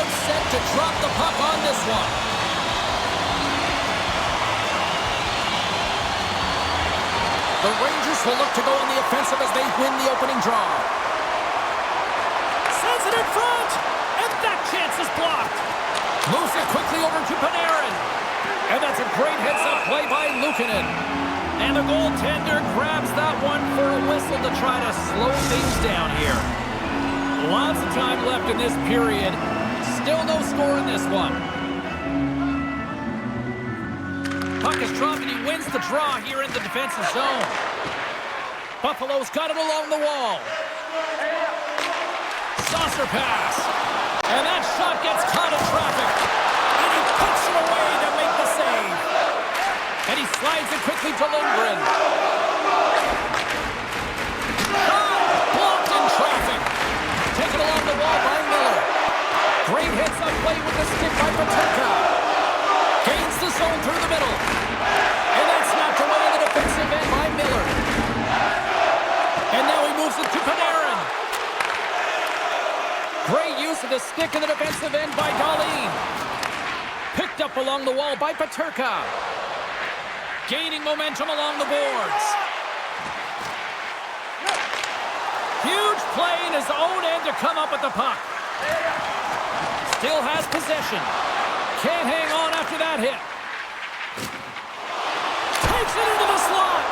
about set to drop the puck on this one. The Rangers will look to go on the offensive as they win the opening draw. Sends it in front, and that chance is blocked. Moves it quickly over to Panarin. And that's a great heads-up play by Luukkonen. And the goaltender grabs that one for a whistle to try to slow things down here. Lots of time left in this period. Still no score in this one. Puck is dropped and he wins the draw here in the defensive zone. Buffalo's got it along the wall. Saucer pass. And that shot gets caught in traffic. And he puts it away to make the save. And he slides it quickly to Lindgren. Shot blocked in traffic. Taken along the wall by Miller. Great heads-up play with the stick by Paterka. Gains the zone through the middle. And that's knocked away in the defensive end by Miller. And now he moves it to Panarin. Great use of the stick in the defensive end by Dahlin. Picked up along the wall by Paterka. Gaining momentum along the boards. Huge play in his own end to come up with the puck. Still has possession. Can't hang on after that hit. Takes it into the slot.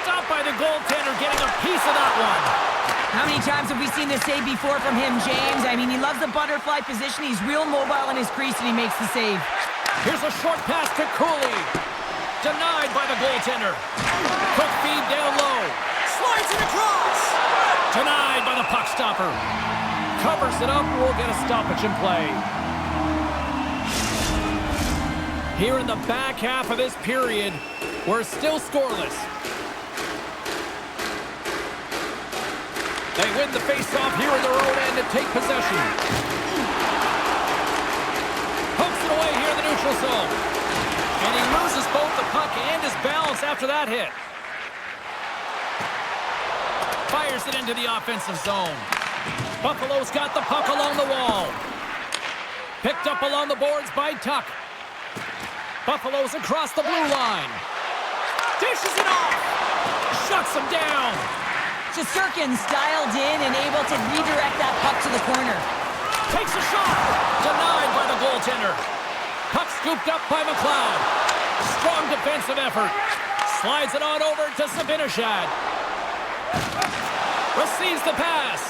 Stopped by the goaltender getting a piece of that one. How many times have we seen this save before from him, James? I mean, he loves the butterfly position. He's real mobile in his crease, and he makes the save. Here's a short pass to Cooley. Denied by the goaltender. Quick feed down low. Slides it across. Denied by the puck stopper. Covers it up. We'll get a stoppage in play. Here in the back half of this period, we're still scoreless. They win the face-off here in their own end and take possession. Pokes it away here in the neutral zone. And he loses both the puck and his balance after that hit. Fires it into the offensive zone. Buffalo's got the puck along the wall. Picked up along the boards by Tuck. Buffalo's across the blue line. Dishes it off. Shuts him down. Shesterkin's dialed in and able to redirect that puck to the corner. Takes a shot. Denied by the goaltender. Puck scooped up by McLeod. Strong defensive effort. Slides it on over to Zibanejad. Receives the pass.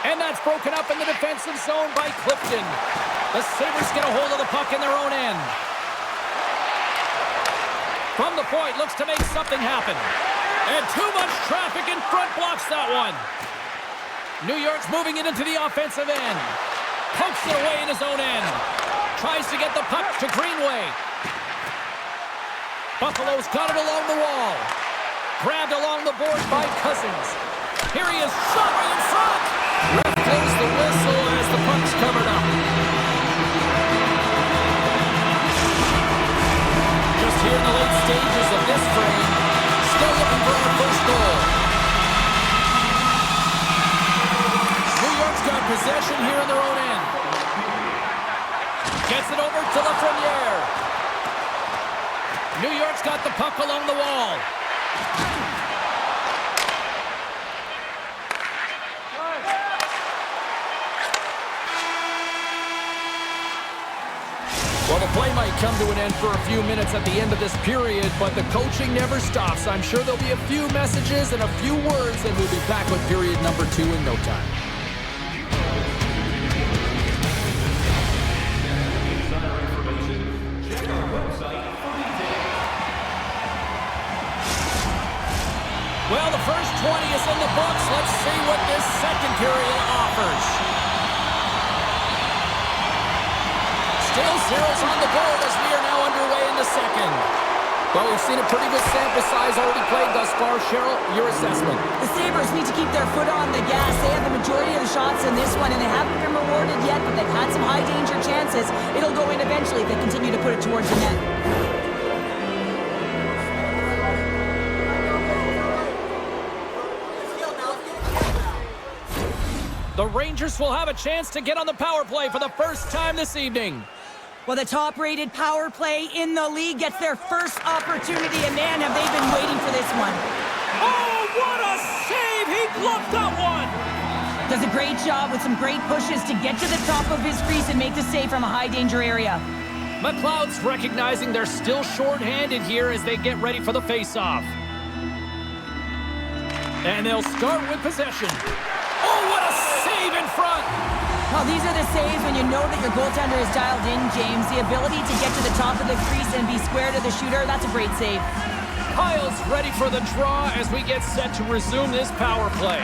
And that's broken up in the defensive zone by Clifton. The Sabres get a hold of the puck in their own end. From the point, looks to make something happen. And too much traffic in front blocks that one. New York's moving it into the offensive end. Pokes it away in his own end. Tries to get the puck to Greenway. Buffalo's got it along the wall. Grabbed along the board by Cousins. Here he is, shot right in front. Ref blows the whistle as the puck's covered up. Just here in the late stages of this frame, still looking for our first goal. New York's got possession here in their own end. Gets it over to Lafreniere. New York's got the puck along the wall. Well, the play might come to an end for a few minutes at the end of this period, but the coaching never stops. I'm sure there'll be a few messages and a few words, and we'll be back with period number 2 in no time. Well, the first 20 is in the books. Let's see what this second period offers. Still zeros on the board as we are now underway in the second. Well, we've seen a pretty good sample size already played thus far. Cheryl, your assessment. The Sabres need to keep their foot on the gas. They have the majority of the shots in this one, and they haven't been rewarded yet, but they've had some high-danger chances. It'll go in eventually if they continue to put it towards the net. The Rangers will have a chance to get on the power play for the first time this evening. Well, the top-rated power play in the league gets their first opportunity, and man, have they been waiting for this one. Oh, what a save! He bluffed that one! Does a great job with some great pushes to get to the top of his crease and make the save from a high-danger area. McLeod's recognizing they're still short-handed here as they get ready for the face-off. And they'll start with possession. Oh, what a save in front! Well, these are the saves when you know that your goaltender is dialed in, James. The ability to get to the top of the crease and be square to the shooter, that's a great save. Kyle's ready for the draw as we get set to resume this power play.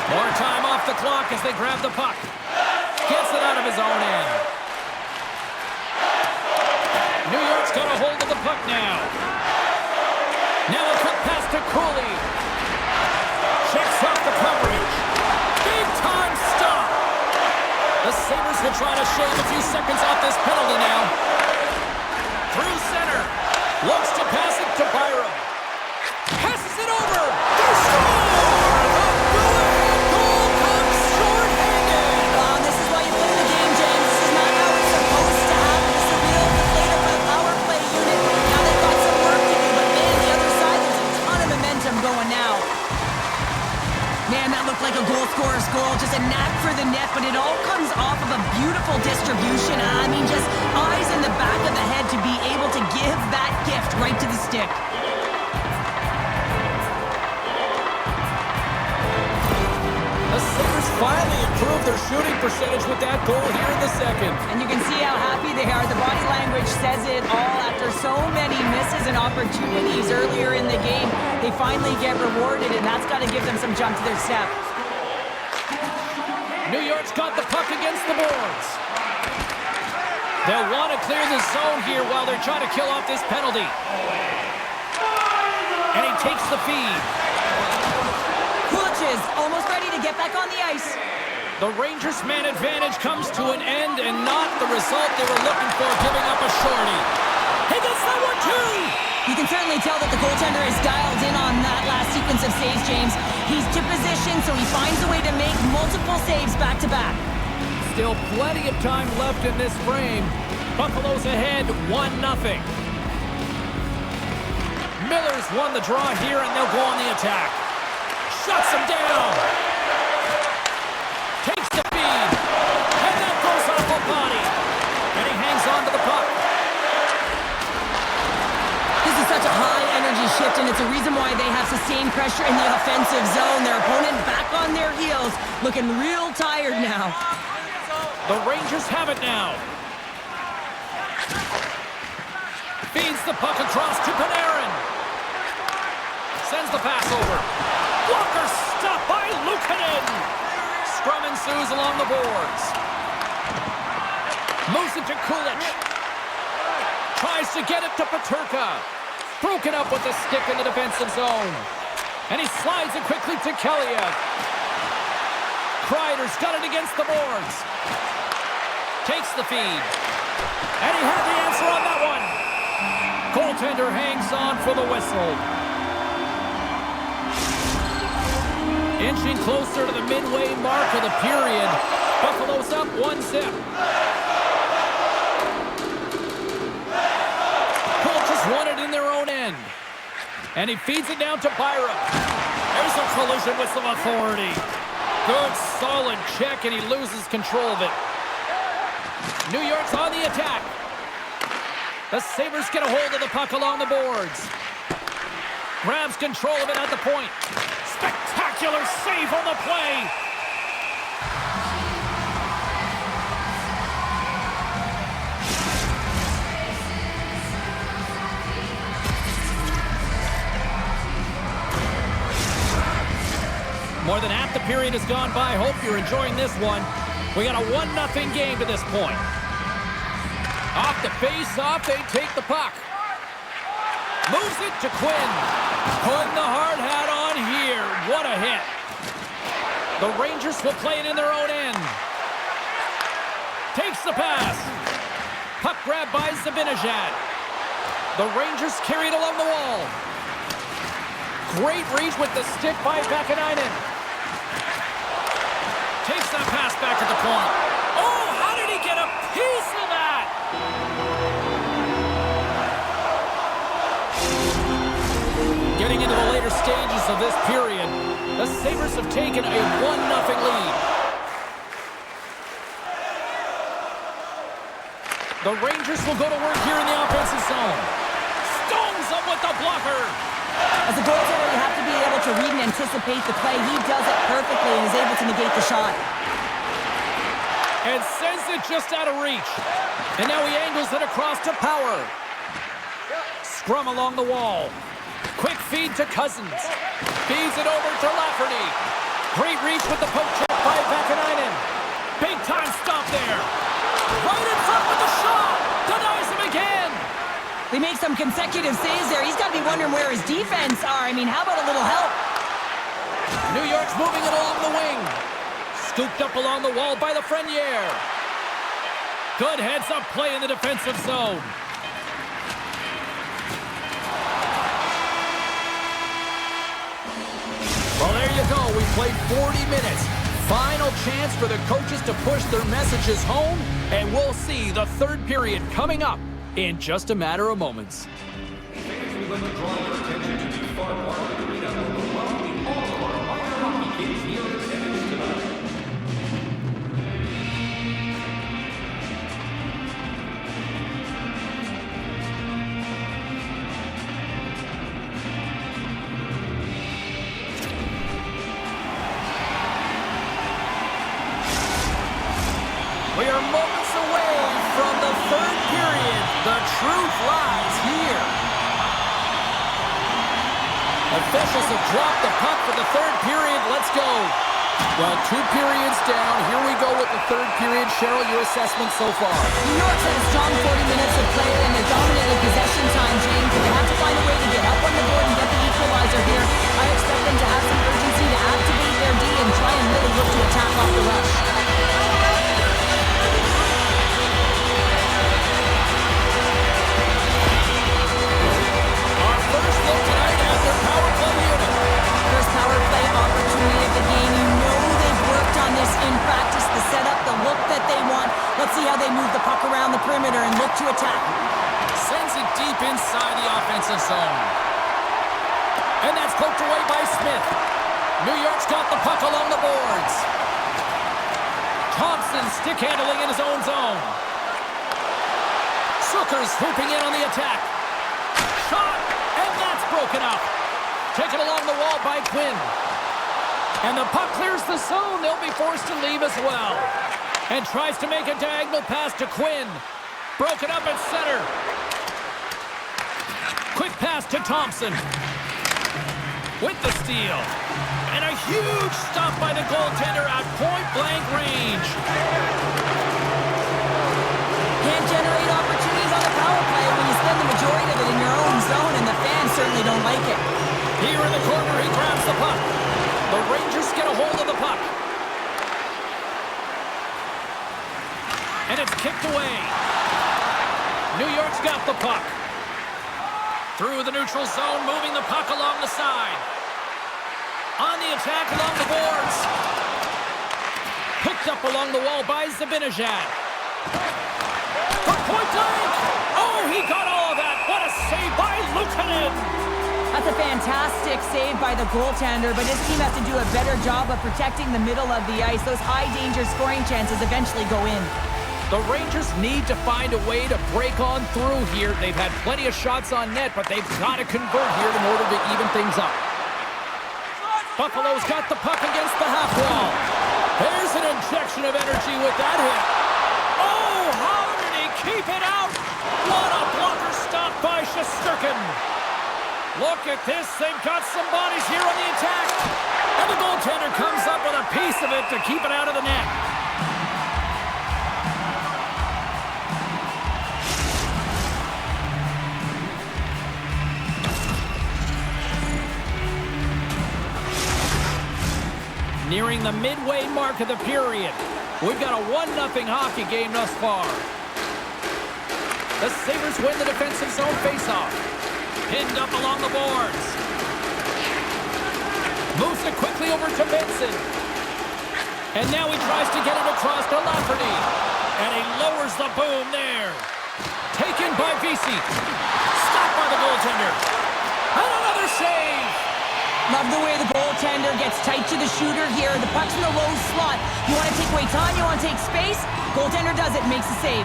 More time off the clock as they grab the puck. Gets it out of his own end. New York's got a hold of the puck now. Now a cut pass to Cooley. Checks off the coverage. Big time stop. The Sabres will try to shave a few seconds off this penalty now. Through center. Looks to pass it to Byram. Passes it over. They score! The go-ahead goal comes short-handed. This is why you play the game, James. This is not how it's supposed to happen. This is a real deflator for the power play unit. Now they've got some work to do, but man, the other side, there's a ton of momentum going now. Man, that looked like a goal scorer's goal. Just a knack for the net, but it all comes off of a beautiful distribution. I mean, just eyes in the back of the head to be able to give that gift right to the stick. The Sabres finally improved their shooting percentage with that goal here in the second. And you can see how happy they are. The body language says it all. After so many misses and opportunities earlier in the game, they finally get rewarded, and that's got to give them some jump to their step. New York's got the puck against the boards. They'll want to clear the zone here while they're trying to kill off this penalty. And he takes the feed. Is almost ready to get back on the ice. The Rangers' man advantage comes to an end and not the result they were looking for, giving up a shorty. He gets that one too! You can certainly tell that the goaltender is dialed in on that last sequence of saves, James. He's to position, so he finds a way to make multiple saves back-to-back. Still plenty of time left in this frame. Buffalo's ahead 1-0. Miller's won the draw here, and they'll go on the attack. Shuts him down. Takes the feed. And that goes off a body. And he hangs on to the puck. This is such a high-energy shift, and it's a reason why they have sustained pressure in the offensive zone. Their opponent back on their heels, looking real tired now. The Rangers have it now. Feeds the puck across to Panarin. Sends the pass over. Blocker stopped by Luukkonen. Scrum ensues along the boards. Moves it to Kulich. Tries to get it to Peterka. Broken up with the stick in the defensive zone. And he slides it quickly to Kelleyev. Kreider's got it against the boards. Takes the feed. And he had the answer on that one. Goaltender hangs on for the whistle. Inching closer to the midway mark of the period. Buffalo's up 1-0. Colts won it in their own end. And he feeds it down to Byram. There's a collision with some authority. Good, solid check, and he loses control of it. New York's on the attack. The Sabres get a hold of the puck along the boards. Grabs control of it at the point. Spectacular save on the play. More than half the period has gone by. Hope you're enjoying this one. We got a 1-0 game to this point. Off the face-off, they take the puck. Moves it to Quinn. Putting the hard hat on here. What a hit. The Rangers will play it in their own end. Takes the pass. Puck grab by Zibanejad. The Rangers carry it along the wall. Great reach with the stick by Vakanainen. Takes that pass back at the point. Oh, how did he get a piece of that? Getting into the later stages of this period, the Sabres have taken a 1-0 lead. The Rangers will go to work here in the offensive zone. Stones up with the blocker. As a goaltender, you have to be able to read and anticipate the play. He does it perfectly and is able to negate the shot. And sends it just out of reach. And now he angles it across to Power. Scrum along the wall. Quick feed to Cousins. Feeds it over to Lafferty. Great reach with the poke check by Vakanainen. Big time stop there. Right in front with the shot. Denies him again. They make some consecutive saves there. He's got to be wondering where his defense are. I mean, how about a little help? New York's moving it along the wing. Scooped up along the wall by Lafreniere. Good heads-up play in the defensive zone. Well, there you go. We played 40 minutes. Final chance for the coaches to push their messages home, and we'll see the third period coming up in just a matter of moments. We would like to draw your attention to the far part of the arena where we're welcoming all of our minor hockey kids here in attendance tonight. We are moments away from the third period. The truth lies here. Officials have dropped the puck for the third period. Let's go. Well, 2 periods down. Here we go with the third period. Cheryl, your assessment so far? New York's had a strong 40 minutes of play, and they're dominating possession time, James. But they have to find a way to get up on the board and get the equalizer here. I expect them to have some urgency to activate their D and try and really look to attack off the rush. First look tonight at their power play unit. First power play opportunity of the game. You know they've worked on this in practice, the setup, the look that they want. Let's see how they move the puck around the perimeter and look to attack. Sends it deep inside the offensive zone. And that's poked away by Smith. New York's got the puck along the boards. Thompson stick handling in his own zone. Zucker's swooping in on the attack. Shot! And that's broken up. Taken along the wall by Quinn. And the puck clears the zone. They'll be forced to leave as well. And tries to make a diagonal pass to Quinn. Broken up at center. Quick pass to Thompson. With the steal. And a huge stop by the goaltender at point-blank range. Can't generate opportunities on the power play when you spend the majority of it in your own zone, and the fans certainly don't like it. Here in the corner, he grabs the puck. The Rangers get a hold of the puck. And it's kicked away. New York's got the puck. Through the neutral zone, moving the puck along the side. On the attack along the boards. Picked up along the wall by Zibanejad. From point blank. Oh, he got all of that. What a save by Luukkonen. That's a fantastic save by the goaltender, but his team has to do a better job of protecting the middle of the ice. Those high-danger scoring chances eventually go in. The Rangers need to find a way to break on through here. They've had plenty of shots on net, but they've got to convert here in order to even things up. Buffalo's got the puck against the half wall. There's an injection of energy with that hit. Oh, how did he keep it out? What a blocker stop by Shesterkin. Look at this. They've got some bodies here on the attack. And the goaltender comes up with a piece of it to keep it out of the net. Nearing the midway mark of the period. We've got a 1-0 hockey game thus far. The Sabres win the defensive zone faceoff. Pinned up along the boards. Moves it quickly over to Benson. And now he tries to get it across to Lafferty. And he lowers the boom there. Taken by Vesey. Stopped by the goaltender. And another save. Love the way the goaltender gets tight to the shooter here. The puck's in the low slot. You want to take away time, you want to take space. Goaltender does it, makes the save.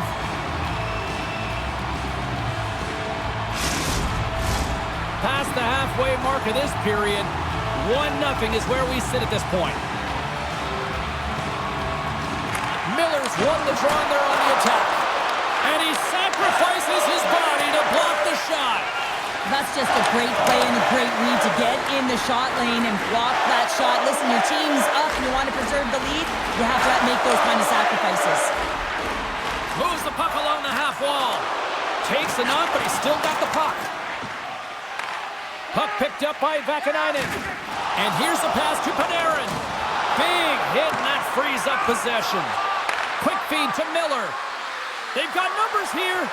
Past the halfway mark of this period, 1-0 is where we sit at this point. Miller's won the draw and they're on the attack. And he sacrifices his body to block the shot. That's just a great play and a great read to get in the shot lane and block that shot. Listen, your team's up and you want to preserve the lead, you have to make those kind of sacrifices. Moves the puck along the half wall. Takes a knock, but he's still got the puck. Puck picked up by Vakanainen. And here's the pass to Panarin. Big hit, and that frees up possession. Quick feed to Miller. They've got numbers here.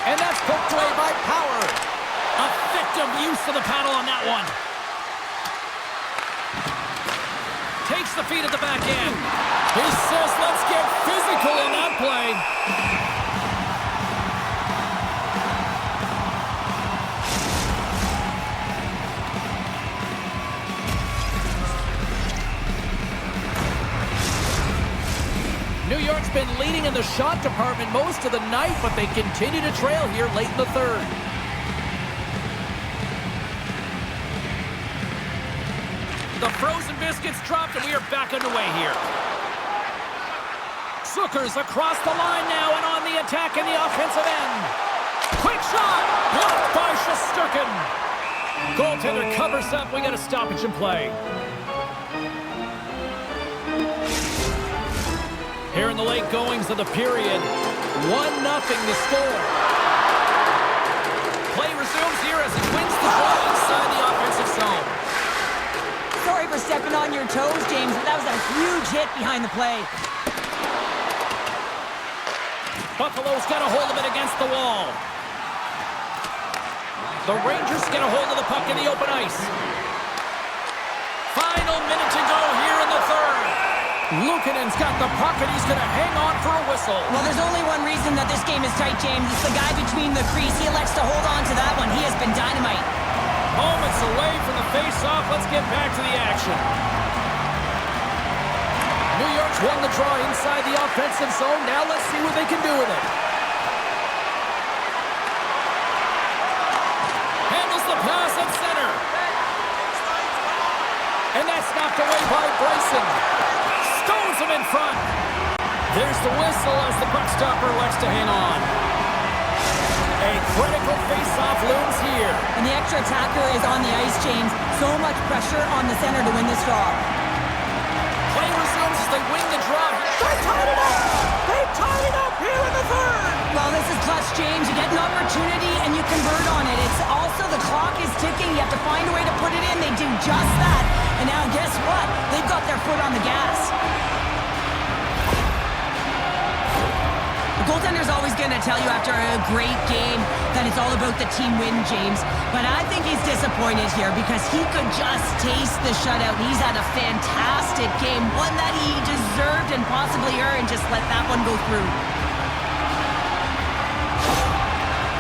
And that's poked away by Power. Effective use of the paddle on that one. Takes the feed at the back end. He says, let's get physical in that play. New York's been leading in the shot department most of the night, but they continue to trail here late in the third. The frozen biscuits dropped, and we are back underway here. Zucker's across the line now and on the attack in the offensive end. Quick shot! Blocked by Shesterkin. Goaltender covers up. We got a stoppage in play. Here in the late goings of the period, 1-0 to score. Play resumes here as he wins the draw inside the offensive zone. Sorry for stepping on your toes, James, but that was a huge hit behind the play. Buffalo's got a hold of it against the wall. The Rangers get a hold of the puck in the open ice. Final minute to go here in the third. Luukkonen's got the puck, and he's going to hang on for a whistle. Well, there's only one reason that this game is tight, James. It's the guy between the crease. He elects to hold on to that one. He has been dynamite. Moments away from the face-off. Let's get back to the action. New York's won the draw inside the offensive zone. Now let's see what they can do with it. Handles the pass at center. And that's knocked away by Bryson. Stones him in front. There's the whistle as the puck stopper elects to hang on. A critical face-off looms here. And the extra attacker is on the ice, James. So much pressure on the center to win this draw. Play resumes as they win the draw. They tied it up! They tied it up here in the third! Well, this is clutch, James. You get an opportunity and you convert on it. It's also the clock is ticking. You have to find a way to put it in. They do just that. And now guess what? They've got their foot on the gas. The goaltender's always going to tell you after a great game that it's all about the team win, James. But I think he's disappointed here because he could just taste the shutout. He's had a fantastic game, one that he deserved and possibly earned. Just let that one go through.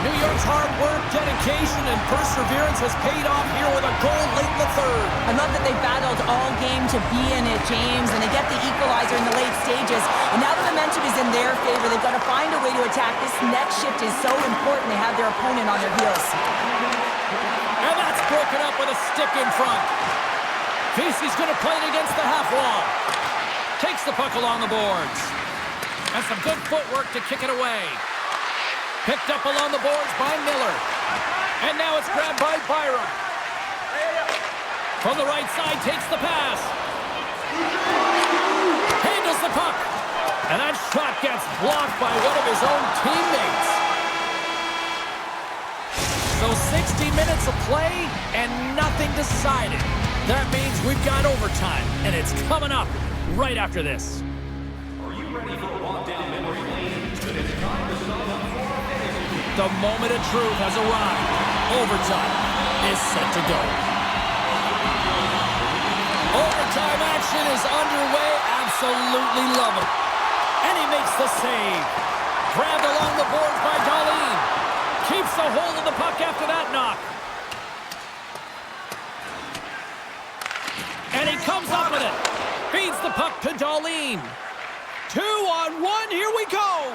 New York's hard work, dedication, and perseverance has paid off here with a goal late in the third. I love that they battled all game to be in it, James, and they get the equalizer in the late stages. And now the momentum is in their favor. They've got to find a way to attack. This next shift is so important. They have their opponent on their heels. And that's broken up with a stick in front. Vesey's going to play it against the half wall. Takes the puck along the boards. And some good footwork to kick it away. Picked up along the boards by Miller. And now it's grabbed by Byram. From the right side, takes the pass. Handles the puck. And that shot gets blocked by one of his own teammates. So 60 minutes of play and nothing decided. That means we've got overtime, and it's coming up right after this. Are you ready for a walk down memory lane? Then it's time to sign up for our fantasy. The moment of truth has arrived. Overtime is set to go. Overtime action is underway. absolutely love it. And he makes the save. Grabbed along the boards by Darlene. Keeps a hold of the puck after that knock. And he comes up with it. Feeds the puck to Darlene. 2-on-1, here we go.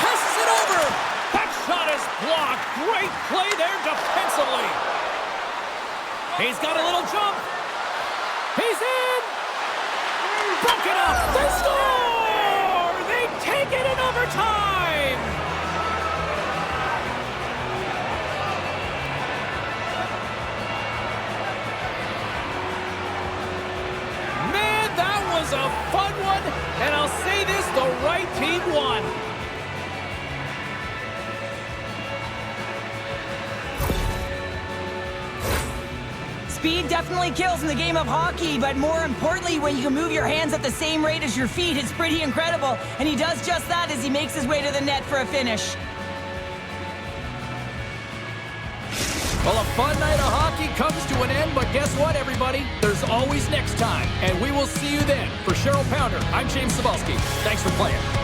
Passes it over. That shot is blocked. Great play there defensively. He's got a little jump. He's in. Broken up. They score. They take it in overtime. Man, that was a fun one. And I'll say this, the right team won. Speed definitely kills in the game of hockey, but more importantly, when you can move your hands at the same rate as your feet, it's pretty incredible. And he does just that as he makes his way to the net for a finish. Well, a fun night of hockey comes to an end, but guess what, everybody? There's always next time, and we will see you then. For Cheryl Pounder, I'm James Cebulski. Thanks for playing.